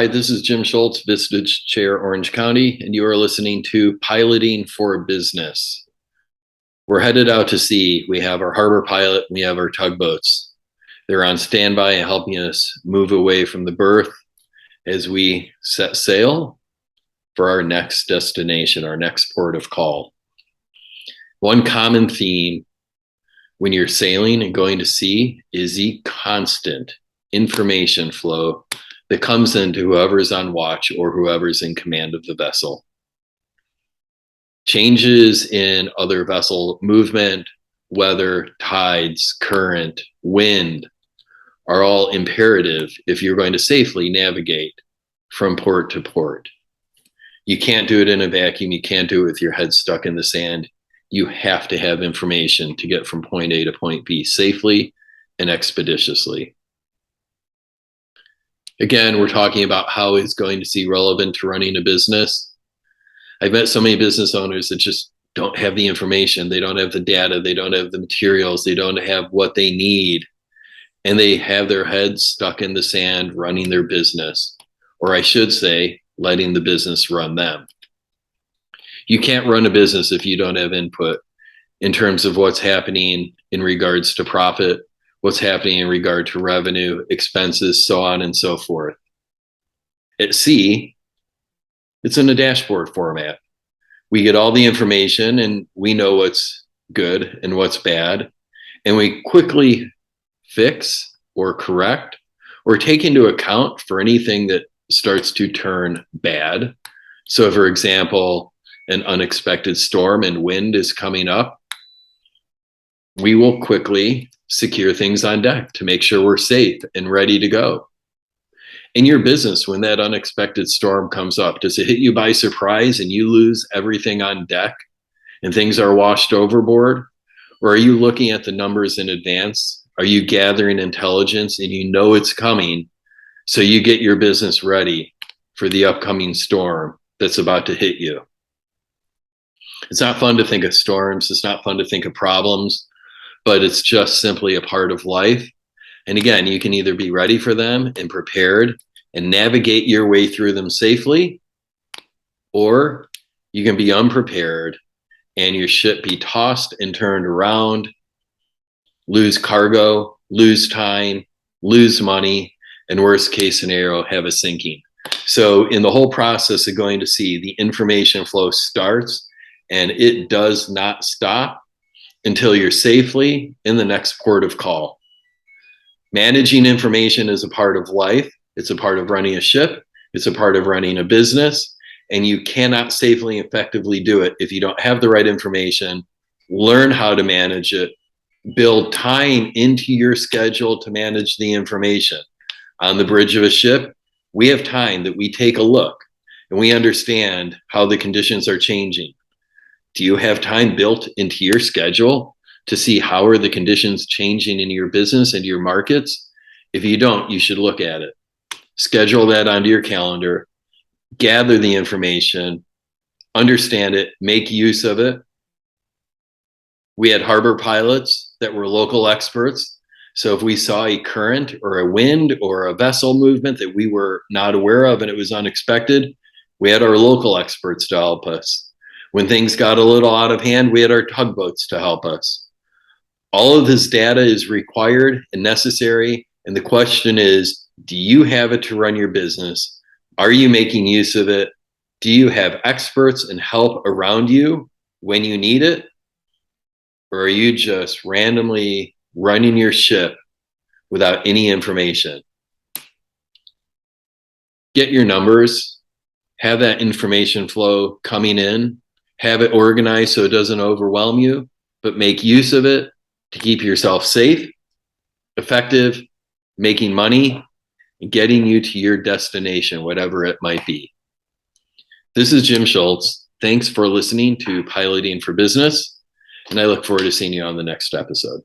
Hi, this is Jim Schultz, Vistage Chair, Orange County, and you are listening to Piloting for Business. We're headed out to sea. We have our harbor pilot, we have our tugboats. They're on standby and helping us move away from the berth as we set sail for our next destination, our next port of call. One common theme when you're sailing and going to sea is the constant information flow that comes into whoever's on watch or whoever's in command of the vessel. Changes in other vessel movement, weather, tides, current, wind are all imperative if you're going to safely navigate from port to port. You can't do it in a vacuum. You can't do it with your head stuck in the sand. You have to have information to get from point A to point B safely and expeditiously. Again, we're talking about how it's going to be relevant to running a business. I've met so many business owners that just don't have the information. They don't have the data. They don't have the materials. They don't have what they need. And they have their heads stuck in the sand running their business, or I should say, letting the business run them. You can't run a business if you don't have input in terms of what's happening in regards to profit, what's happening in regard to revenue, expenses, so on and so forth. At sea, it's in a dashboard format. We get all the information and we know what's good and what's bad, and we quickly fix or correct or take into account for anything that starts to turn bad. So for example, an unexpected storm and wind is coming up, we will quickly secure things on deck to make sure we're safe and ready to go. In your business, when that unexpected storm comes up, does it hit you by surprise and you lose everything on deck and things are washed overboard? Or are you looking at the numbers in advance? Are you gathering intelligence and you know it's coming, so you get your business ready for the upcoming storm that's about to hit you? It's not fun to think of storms. It's not fun to think of problems, but it's just simply a part of life. And again, you can either be ready for them and prepared and navigate your way through them safely, or you can be unprepared and your ship be tossed and turned around, lose cargo, lose time, lose money, and worst case scenario, have a sinking. So in the whole process of going to sea, the information flow starts and it does not stop until you're safely in the next port of call. Managing information is a part of life. It's a part of running a ship. It's a part of running a business. And you cannot safely and effectively do it if you don't have the right information, learn how to manage it, build time into your schedule to manage the information. On the bridge of a ship, we have time that we take a look and we understand how the conditions are changing. Do you have time built into your schedule to see how are the conditions changing in your business and your markets? If you don't, you should look at it. Schedule that onto your calendar, gather the information, understand it, make use of it. We had harbor pilots that were local experts. So if we saw a current or a wind or a vessel movement that we were not aware of and it was unexpected, we had our local experts to help us. When things got a little out of hand, we had our tugboats to help us. All of this data is required and necessary. And the question is, do you have it to run your business? Are you making use of it? Do you have experts and help around you when you need it? Or are you just randomly running your ship without any information? Get your numbers, have that information flow coming in, have it organized so it doesn't overwhelm you, but make use of it to keep yourself safe, effective, making money, and getting you to your destination, whatever it might be. This is Jim Schultz. Thanks for listening to Piloting for Business, and I look forward to seeing you on the next episode.